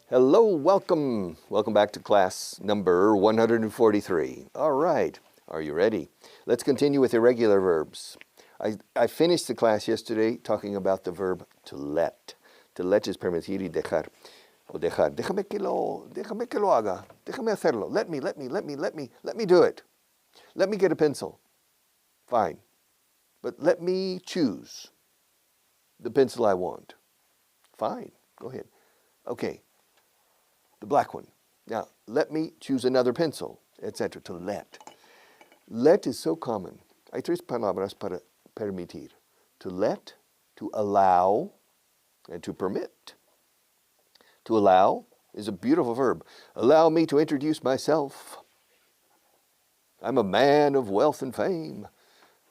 Hello, welcome. Welcome back to class number 143. All right, are you ready? Let's continue with irregular verbs. I finished the class yesterday talking about the verb to let. To let is permitir y dejar. O dejar. Déjame que lo haga. Déjame hacerlo. Let me do it. Let me get a pencil. Fine. But let me choose the pencil I want. Fine, go ahead. Okay. The black one. Now, let me choose another pencil, etc. To let. Let is so common. Hay tres palabras para permitir. To let, to allow, and to permit. To allow is a beautiful verb. Allow me to introduce myself. I'm a man of wealth and fame.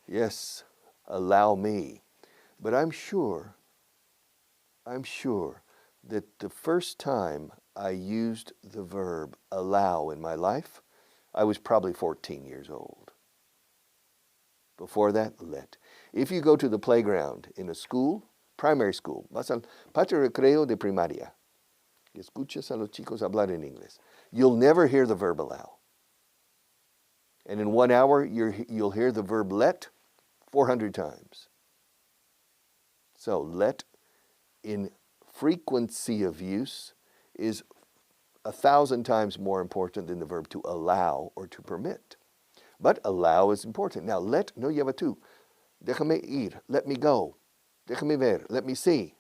Yes, allow me. But I'm sure that the first time I used the verb allow in my life, I was probably 14 years old. Before that, let. If you go to the playground in a school, primary school, vas al patio recreo de primaria, y escuchas a los chicos hablar en inglés, you'll never hear the verb allow. And in 1 hour, you'll hear the verb let 400 times. So let in frequency of use is 1,000 times more important than the verb to allow or to permit. But allow is important. Now, let no lleva tú. Déjame ir. Let me go. Déjame ver. Let me see.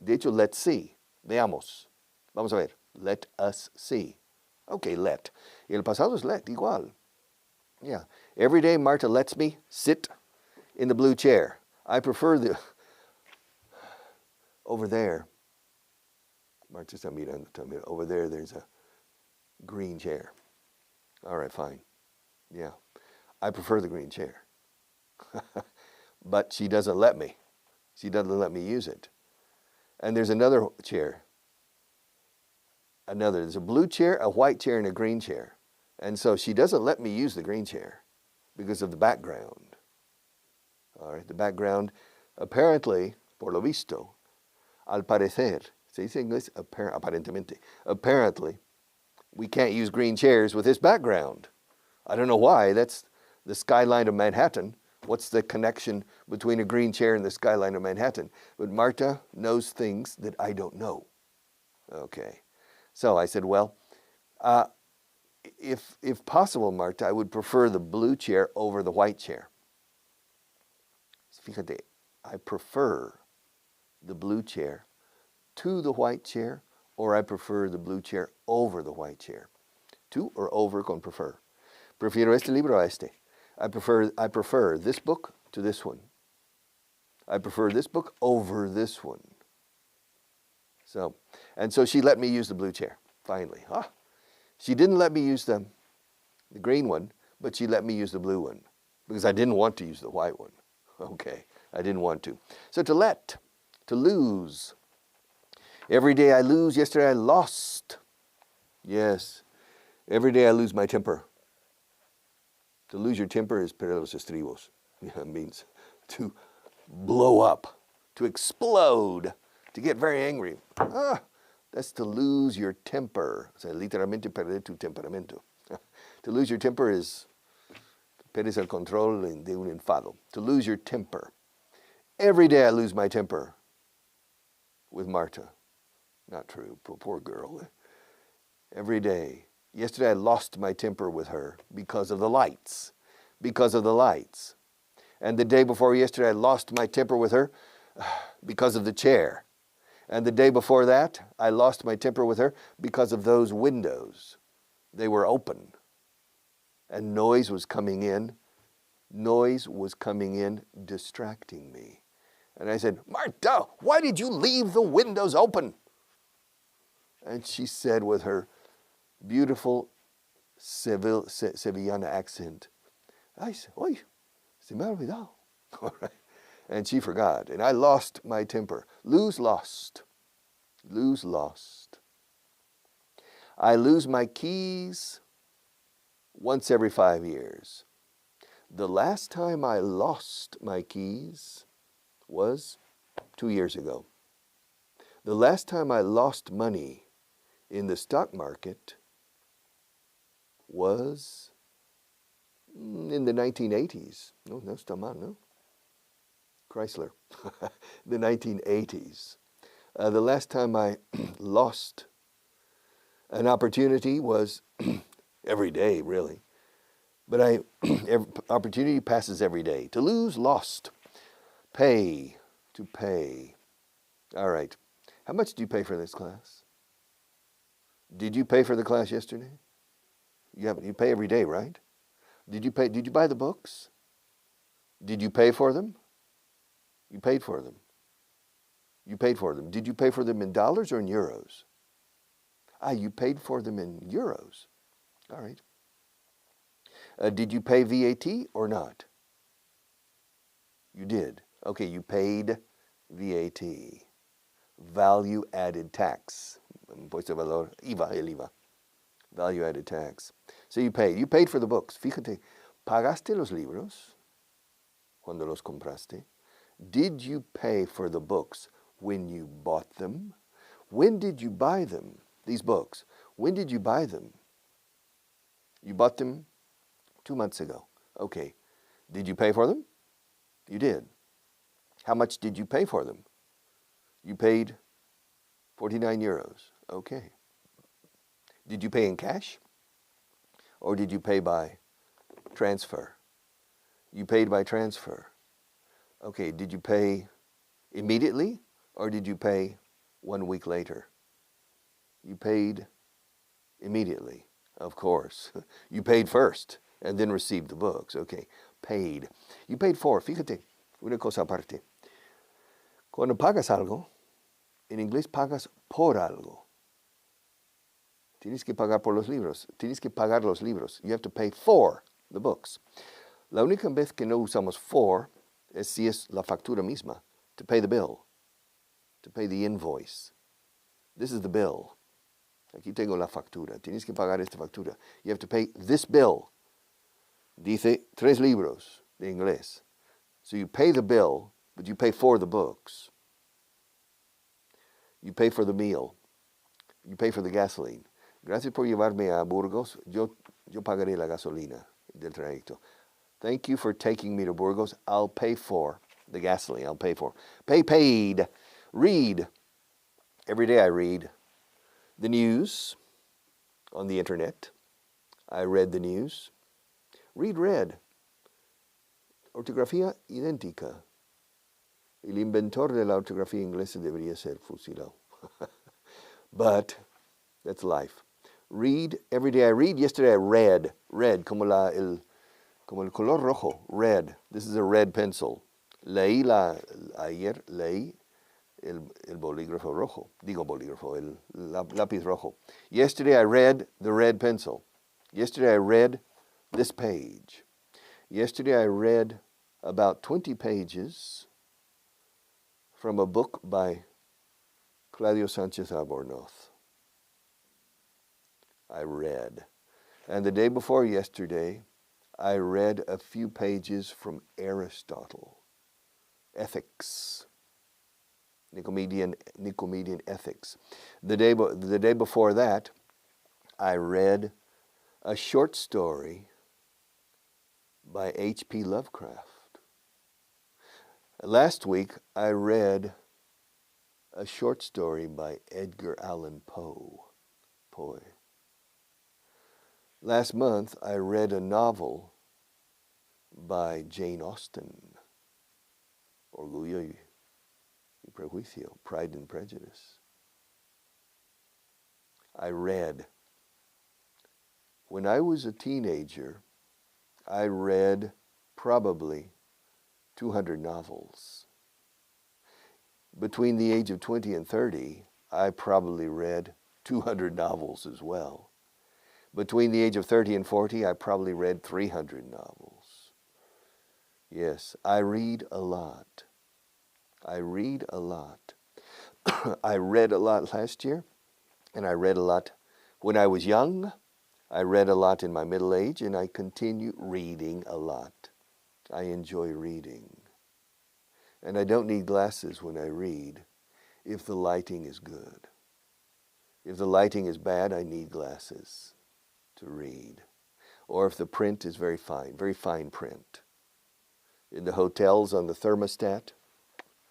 De hecho, let's see. Veamos. Vamos a ver. Let us see. Okay, let. Y el pasado es let, igual. Yeah. Every day, Marta lets me sit in the blue chair. I prefer the... Over there. Marta está mirando también. Over there, there's a green chair. All right, fine. Yeah. I prefer the green chair. But she doesn't let me. She doesn't let me use it. And there's another chair. There's a blue chair, a white chair, and a green chair. And so she doesn't let me use the green chair because of the background. All right, the background, apparently, por lo visto, al parecer, se dice en inglés aparentemente, apparently, we can't use green chairs with this background. I don't know why. That's the skyline of Manhattan. What's the connection between a green chair and the skyline of Manhattan? But Marta knows things that I don't know. Okay. So I said, well, if possible, Marta, I would prefer the blue chair over the white chair. Fíjate, I prefer the blue chair to the white chair, or I prefer the blue chair over the white chair. To or over con prefer. Prefiero este libro a este. I prefer this book to this one. I prefer this book over this one. So she let me use the blue chair, finally. She didn't let me use the green one, but she let me use the blue one because I didn't want to use the white one. Okay, I didn't want to. So to let, to lose. Every day I lose. Yesterday I lost. Yes, every day I lose my temper. To lose your temper is perder los estribos. It means to blow up, to explode, to get very angry. That's to lose your temper. O sea, literalmente perder tu temperamento. To lose your temper is pierdes el control de un enfado. To lose your temper. Every day I lose my temper with Marta. Not true, poor girl. Every day. Yesterday I lost my temper with her because of the lights. Because of the lights. And the day before yesterday I lost my temper with her because of the chair. And the day before that I lost my temper with her because of those windows. They were open. And noise was coming in. Noise was coming in, distracting me. And I said, Marta, why did you leave the windows open? And she said with her beautiful Sevillana accent, ay, oy, se me ha olvidado. All right. And she forgot. And I lost my temper. Lose, lost. Lose, lost. I lose my keys once every 5 years. The last time I lost my keys was 2 years ago. The last time I lost money in the stock market was in the 1980s. No está mal, no? Chrysler. The 1980s. The last time I lost an opportunity was every day, really. But opportunity passes every day. To lose, lost. Pay, to pay. All right. How much did you pay for this class? Did you pay for the class yesterday? You pay every day, right? Did you buy the books? Did you pay for them? You paid for them. You paid for them. Did you pay for them in dollars or in euros? You paid for them in euros. All right. Did you pay VAT or not? You did. Okay, you paid VAT. Value added tax. Impuesto de valor, IVA, el IVA. Value added tax. So you paid. You paid for the books. Fíjate, ¿pagaste los libros cuando los compraste? Did you pay for the books when you bought them? When did you buy them, these books? When did you buy them? You bought them 2 months ago. Okay. Did you pay for them? You did. How much did you pay for them? You paid 49 euros. Okay. Did you pay in cash? Or did you pay by transfer? You paid by transfer. Okay, did you pay immediately or did you pay 1 week later? You paid immediately, of course. You paid first and then received the books. Okay, paid. You paid for, fíjate, una cosa aparte. Cuando pagas algo, en inglés pagas por algo. Tienes que pagar por los libros. Tienes que pagar los libros. You have to pay for the books. La única vez que no usamos for es si es la factura misma, to pay the bill, to pay the invoice. This is the bill. Aquí tengo la factura. Tienes que pagar esta factura. You have to pay this bill. Dice 3 libros de inglés. So you pay the bill, but you pay for the books. You pay for the meal. You pay for the gasoline. Gracias por llevarme a Burgos. Yo pagaré la gasolina del trayecto. Thank you for taking me to Burgos. I'll pay for the gasoline. I'll pay for. Paid. Read. Every day I read the news on the internet. I read the news. Read. Ortografía idéntica. El inventor de la ortografía inglesa debería ser fusilado. But that's life. Read. Every day I read. Yesterday I read. Como el color rojo. Red. This is a red pencil. Ayer leí el bolígrafo rojo. Digo bolígrafo, el lápiz rojo. Yesterday I read the red pencil. Yesterday I read this page. Yesterday I read about 20 pages from a book by Claudio Sanchez Albornoz. I read. And the day before yesterday, I read a few pages from Aristotle. Ethics. Nicomedean ethics. The day before that, I read a short story by H.P. Lovecraft. Last week, I read a short story by Edgar Allan Poe. Last month, I read a novel by Jane Austen, Orgullo y Prejuicio, Pride and Prejudice. I read. When I was a teenager, I read probably 200 novels. Between the age of 20 and 30, I probably read 200 novels as well. Between the age of 30 and 40, I probably read 300 novels. Yes, I read a lot. I read a lot. I read a lot last year, and I read a lot when I was young. I read a lot in my middle age, and I continue reading a lot. I enjoy reading. And I don't need glasses when I read if the lighting is good. If the lighting is bad, I need glasses to read. Or if the print is very fine print. In the hotels on the thermostat,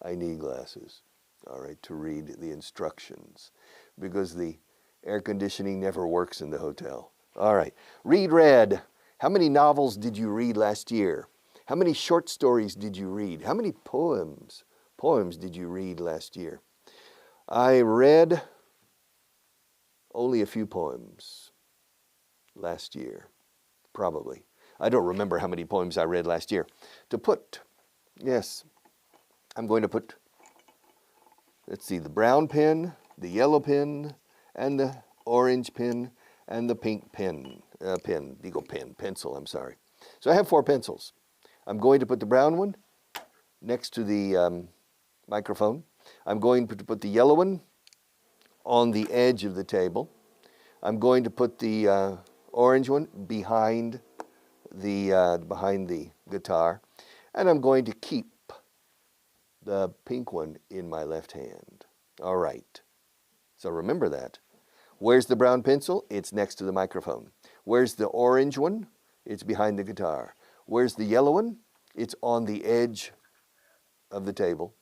I need glasses, all right, to read the instructions because the air conditioning never works in the hotel. All right, read. How many novels did you read last year? How many short stories did you read? How many poems did you read last year? I read only a few poems last year, probably. I don't remember how many poems I read last year. Yes, I'm going to put, let's see, the brown pen, the yellow pen, and the orange pen, and the pink pencil, I'm sorry. So I have 4 pencils. I'm going to put the brown one next to the microphone. I'm going to put the yellow one on the edge of the table. I'm going to put the orange one behind the guitar, and I'm going to keep the pink one in my left hand. All right. So remember that. Where's the brown pencil? It's next to the microphone. Where's the orange one? It's behind the guitar. Where's the yellow one? It's on the edge of the table.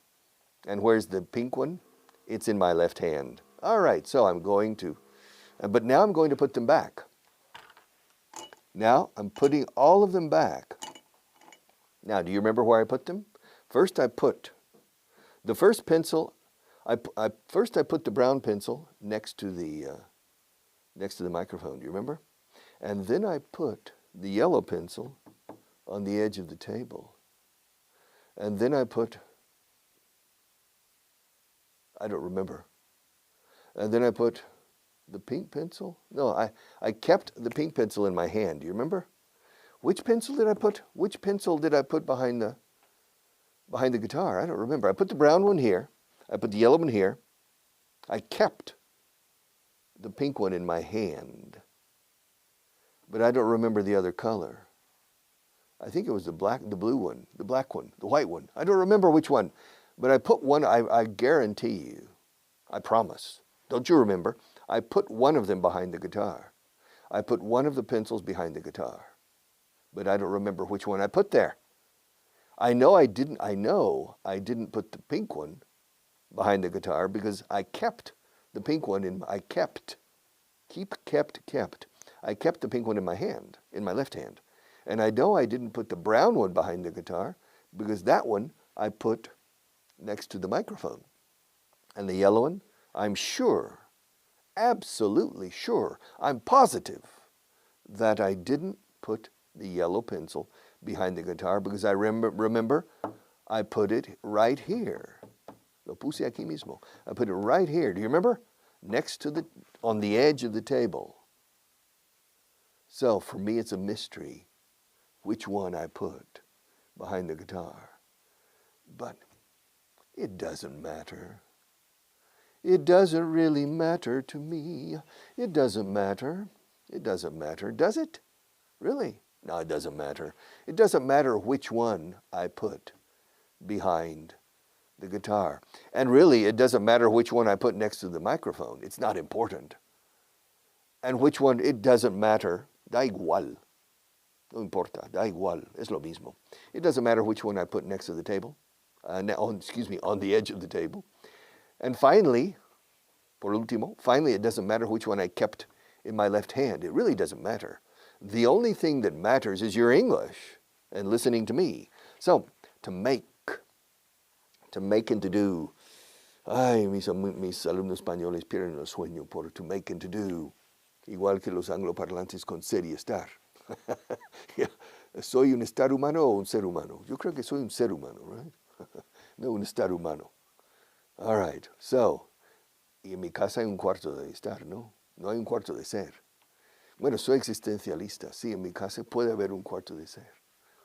And where's the pink one? It's in my left hand. All right, so I'm going to, but now I'm going to put them back. Now I'm putting all of them back. Now, do you remember where I put them? First I put the first pencil, first I put the brown pencil next to the microphone, do you remember? And then I put the yellow pencil on the edge of the table. And then I put, I don't remember. And then I put the pink pencil? No, I kept the pink pencil in my hand. Do you remember? Which pencil did I put? Which pencil did I put behind the guitar? I don't remember. I put the brown one here. I put the yellow one here. I kept the pink one in my hand. But I don't remember the other color. I think it was the blue one, the black one, the white one. I don't remember which one. But I put one, I guarantee you, I promise. Don't you remember? I put one of them behind the guitar. I put one of the pencils behind the guitar. But I don't remember which one I put there. I know I didn't put the pink one behind the guitar because I kept the pink one I kept the pink one in my hand, in my left hand. And I know I didn't put the brown one behind the guitar because that one I put next to the microphone. And the yellow one, I'm sure, absolutely sure, I'm positive that I didn't put the yellow pencil behind the guitar because I remember I put it right here. Lo puse aquí mismo. I put it right here. Do you remember? Next to on the edge of the table. So for me it's a mystery which one I put behind the guitar. But it doesn't matter. It doesn't really matter to me. It doesn't matter. It doesn't matter, does it? Really? No, it doesn't matter. It doesn't matter which one I put behind the guitar. And really, it doesn't matter which one I put next to the microphone. It's not important. And which one, it doesn't matter. Da igual. No importa. Da igual. Es lo mismo. It doesn't matter which one I put next to the table. On the edge of the table. And finally, por último, it doesn't matter which one I kept in my left hand. It really doesn't matter. The only thing that matters is your English and listening to me. So, to make and to do. Ay, mis alumnos españoles pierden el sueño por to make and to do. Igual que los angloparlantes con ser y estar. ¿Soy un estar humano o un ser humano? Yo creo que soy un ser humano, right? No un estar humano. All right, so, y en mi casa hay un cuarto de estar, ¿no? No hay un cuarto de ser. Bueno, soy existencialista. Sí, en mi casa puede haber un cuarto de ser.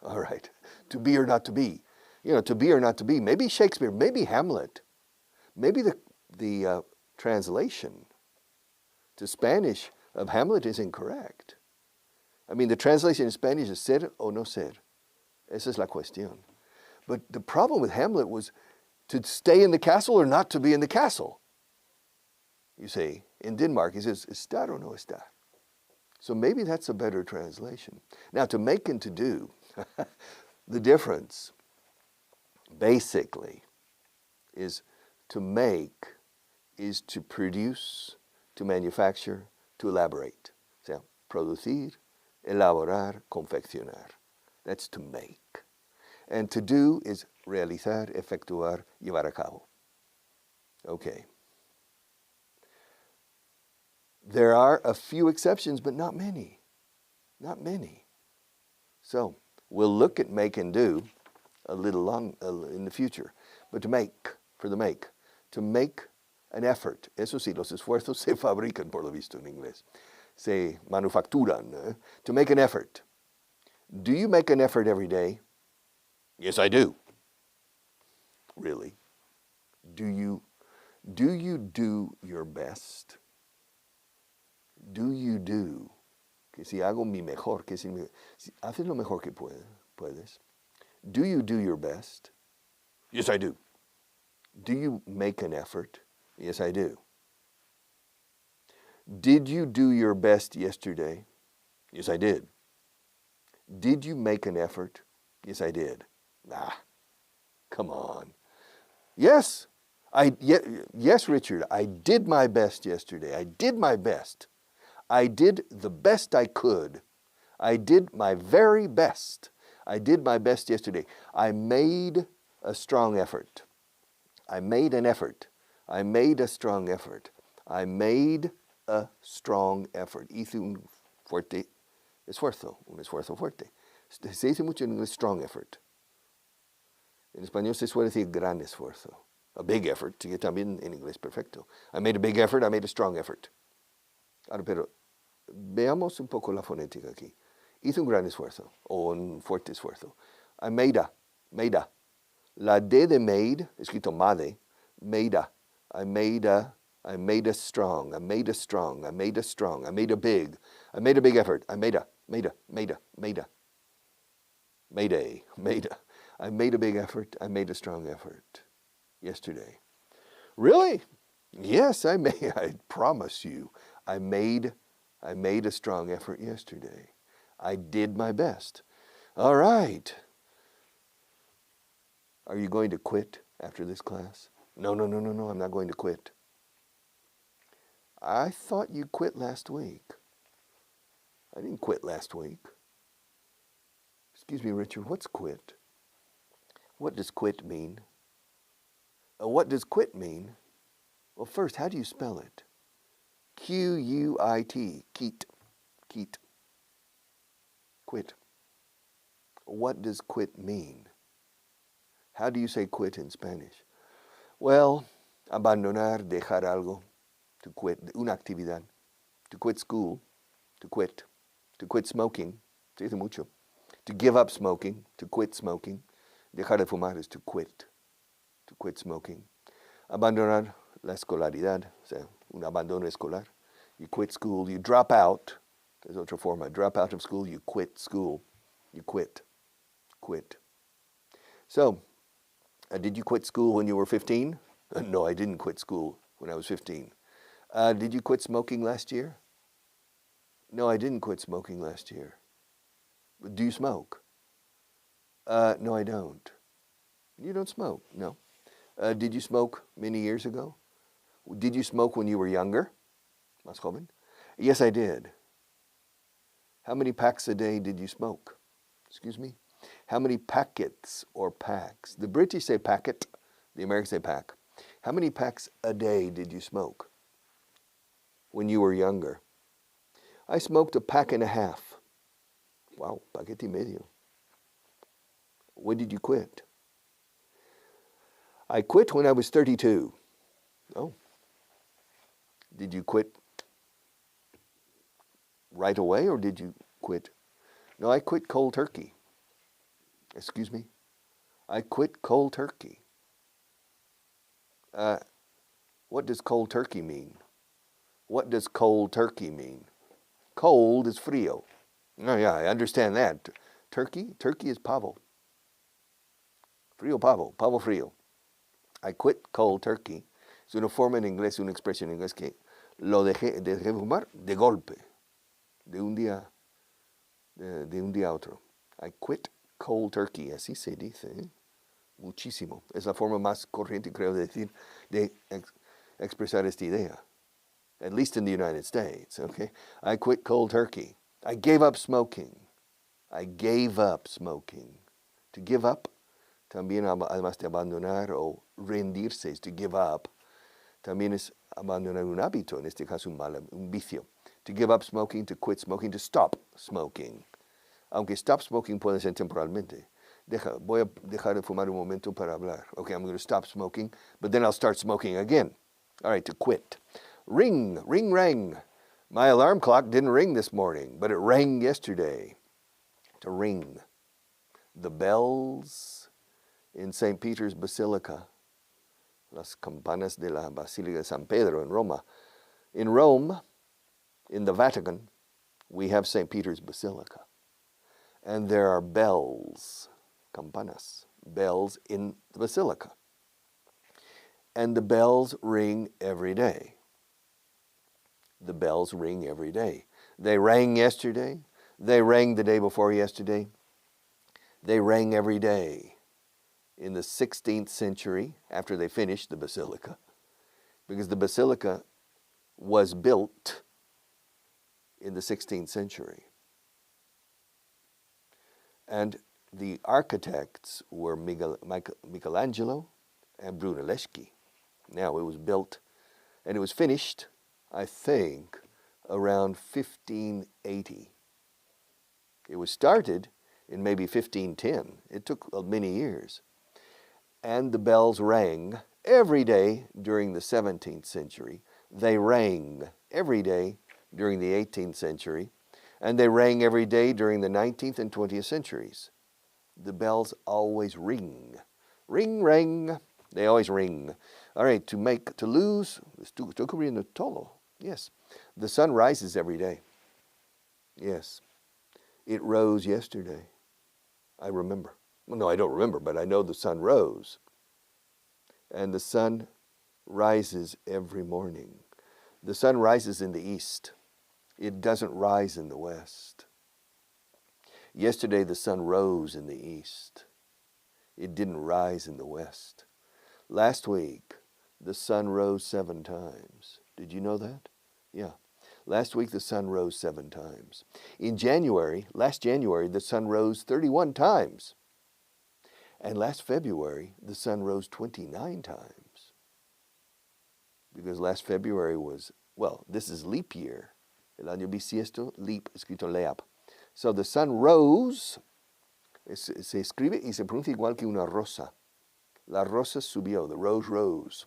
All right, to be or not to be. You know, to be or not to be. Maybe Shakespeare, maybe Hamlet. Maybe the translation to Spanish of Hamlet is incorrect. I mean, the translation in Spanish is ser o no ser. Esa es la cuestión. But the problem with Hamlet was to stay in the castle or not to be in the castle. You say, in Denmark, he says, estar o no estar. So maybe that's a better translation. Now, to make and to do, the difference basically is to make is to produce, to manufacture, to elaborate. O sea, producir, elaborar, confeccionar. That's to make. And to do is realizar, efectuar, llevar a cabo. Okay. There are a few exceptions, but not many. Not many. So we'll look at make and do a little in the future. But to make, for the make, to make an effort. Eso sí, los esfuerzos se fabrican, por lo visto en inglés. Se manufacturan. To make an effort. Do you make an effort every day? Yes, I do. Really? Do you do your best? Do you do? Que si hago mi mejor, que si haces lo mejor que puedes. Do you do your best? Yes, I do. Do you make an effort? Yes, I do. Did you do your best yesterday? Yes, I did. Did you make an effort? Yes, I did. Come on. Yes, yes, Richard, I did my best yesterday. I did my best. I did the best I could. I did my very best. I did my best yesterday. I made a strong effort. I made an effort. I made a strong effort. I made a strong effort. Hice un fuerte esfuerzo, un esfuerzo fuerte. Se dice mucho en inglés strong effort. En español se suele decir gran esfuerzo. A big effort, que también en inglés perfecto. I made a big effort, I made a strong effort. Ahora, pero veamos un poco la fonética aquí. Hice un gran esfuerzo, o un fuerte esfuerzo. I made a. La D de made, escrito made, made a. I made a strong, I made a strong, I made a strong, I made a big effort. I made a. I made a big effort, I made a strong effort yesterday. Really? Yes, I promise you. I made a strong effort yesterday. I did my best. All right. Are you going to quit after this class? No, I'm not going to quit. I thought you quit last week. I didn't quit last week. Excuse me, Richard, what's quit? What does quit mean? What does quit mean? Well, first, how do you spell it? Q-U-I-T, keet. Quit. What does quit mean? How do you say quit in Spanish? Well, abandonar, dejar algo, to quit, una actividad, to quit school, to quit smoking, se dice mucho, to give up smoking, to quit smoking, dejar de fumar is to quit smoking. Abandonar la escolaridad, o sea, un abandono escolar. You quit school, you drop out, there's otra forma, drop out of school, you quit school, you quit. So, did you quit school when you were 15? No, I didn't quit school when I was 15. Did you quit smoking last year? No, I didn't quit smoking last year. Do you smoke? No, I don't. You don't smoke? No. Did you smoke many years ago? Did you smoke when you were younger? Más joven? Yes, I did. How many packs a day did you smoke? Excuse me? How many packets or packs? The British say packet, the Americans say pack. How many packs a day did you smoke when you were younger? I smoked a pack and a half. Wow, paquete y medio. When did you quit? I quit when I was 32. Oh. Did you quit right away or did you quit? No, I quit cold turkey. Excuse me? I quit cold turkey. What does cold turkey mean? What does cold turkey mean? Cold is frío. Oh yeah, I understand that. Turkey is pavo. Frío pavo frío. I quit cold turkey. Es una forma en inglés, una expresión en inglés que dejé de fumar de golpe, de un día a otro. I quit cold turkey, así se dice, ¿eh? Muchísimo. Es la forma más corriente, creo, de decir, de expresar esta idea. At least in the United States, okay? I quit cold turkey. I gave up smoking. I gave up smoking. To give up, también además de abandonar o rendirse, es to give up. También es abandonar un hábito, en este caso un vicio. To give up smoking, to quit smoking, to stop smoking. Aunque stop smoking puede ser temporalmente. Voy a dejar de fumar un momento para hablar. Okay, I'm going to stop smoking, but then I'll start smoking again. All right, to quit. Ring, ring, rang. My alarm clock didn't ring this morning, but it rang yesterday. To ring. The bells in St. Peter's Basilica, las campanas de la Basílica de San Pedro in Roma. In Rome, in the Vatican, we have St. Peter's Basilica. And there are bells, campanas, bells in the basilica. And the bells ring every day. The bells ring every day. They rang yesterday. They rang the day before yesterday. They rang every day in the 16th century after they finished the basilica, because the basilica was built in the 16th century. And the architects were Michelangelo and Brunelleschi. Now, it was built, and it was finished, I think, around 1580. It was started in maybe 1510. It took many years. And the bells rang every day during the 17th century. They rang every day during the 18th century. And they rang every day during the 19th and 20th centuries. The bells always ring. Ring, ring. They always ring. All right, to lose, estoy cubriendo todo. Yes. The sun rises every day. Yes. It rose yesterday. I remember. Well, no, I don't remember, but I know the sun rose. And the sun rises every morning. The sun rises in the east. It doesn't rise in the west. Yesterday the sun rose in the east. It didn't rise in the west. Last week the sun rose 7 times. Did you know that? Yeah. Last week the sun rose 7 times. In January, last January, the sun rose 31 times. And last February, the sun rose 29 times. Because last February was, well, this is leap year. El año bisiesto, leap, escrito leap. So the sun rose, se escribe y se pronuncia igual que una rosa. La rosa subió, the rose rose.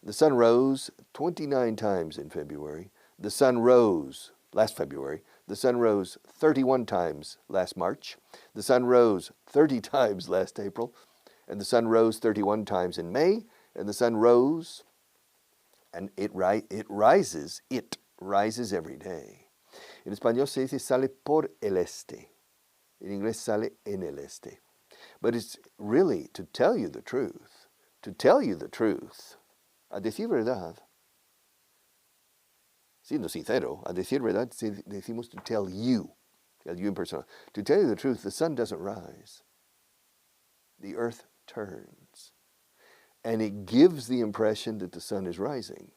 The sun rose 29 times in February. The sun rose last February. The sun rose 31 times last March. The sun rose 30 times last April. And the sun rose 31 times in May. And the sun rose, and it rises every day. En español se dice sale por el este. En inglés sale en el este. But it's really, to tell you the truth, a decir verdad, siendo sincero, a decir verdad, decimos to tell you, el you in personal. To tell you the truth, the sun doesn't rise. The earth turns. And it gives the impression that the sun is rising.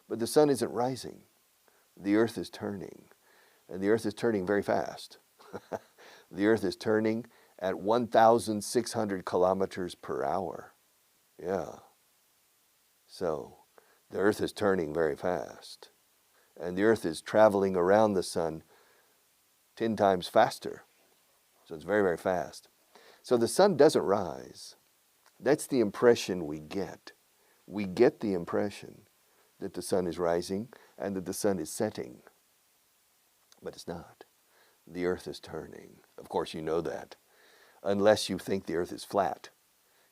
But the sun isn't rising. The earth is turning. And the earth is turning very fast. The earth is turning at 1,600 kilometers per hour. Yeah. So the earth is turning very fast. And the earth is traveling around the sun 10 times faster. So it's very, very fast. So the sun doesn't rise. That's the impression we get. We get the impression that the sun is rising and that the sun is setting. But it's not. The earth is turning. Of course, you know that. Unless you think the earth is flat.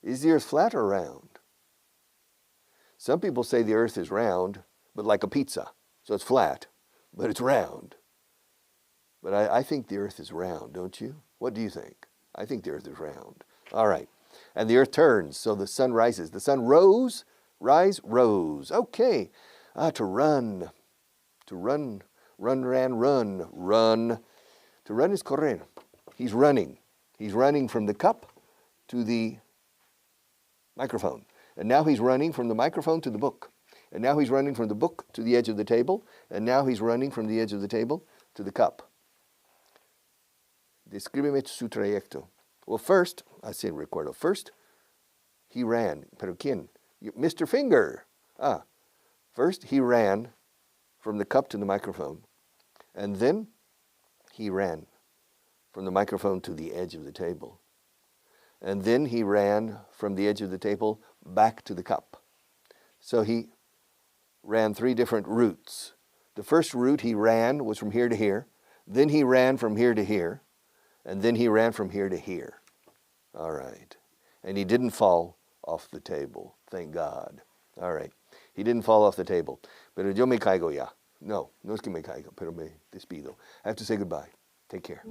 Is the earth flat or round? Some people say the earth is round, but like a pizza. So it's flat, but it's round. But I think the earth is round, don't you? What do you think? I think the earth is round. All right. And the earth turns, so the sun rises. The sun rose. Okay. To run. To run. Run, ran, run. Run. To run is correr. He's running. He's running from the cup to the microphone. And now he's running from the microphone to the book. And now he's running from the book to the edge of the table. And now he's running from the edge of the table to the cup. Descríbeme su trayecto. Well, first, así recuerdo. First, he ran. ¿Pero quién? Mr. Finger. First, he ran from the cup to the microphone. And then he ran from the microphone to the edge of the table. And then he ran from the edge of the table back to the cup. So he ran 3 different routes. The first route he ran was from here to here. Then he ran from here to here. And then he ran from here to here. All right. And he didn't fall off the table. Thank God. All right. He didn't fall off the table. Pero yo me caigo ya. No, no es que me caiga, pero me despido. I have to say goodbye. Take care.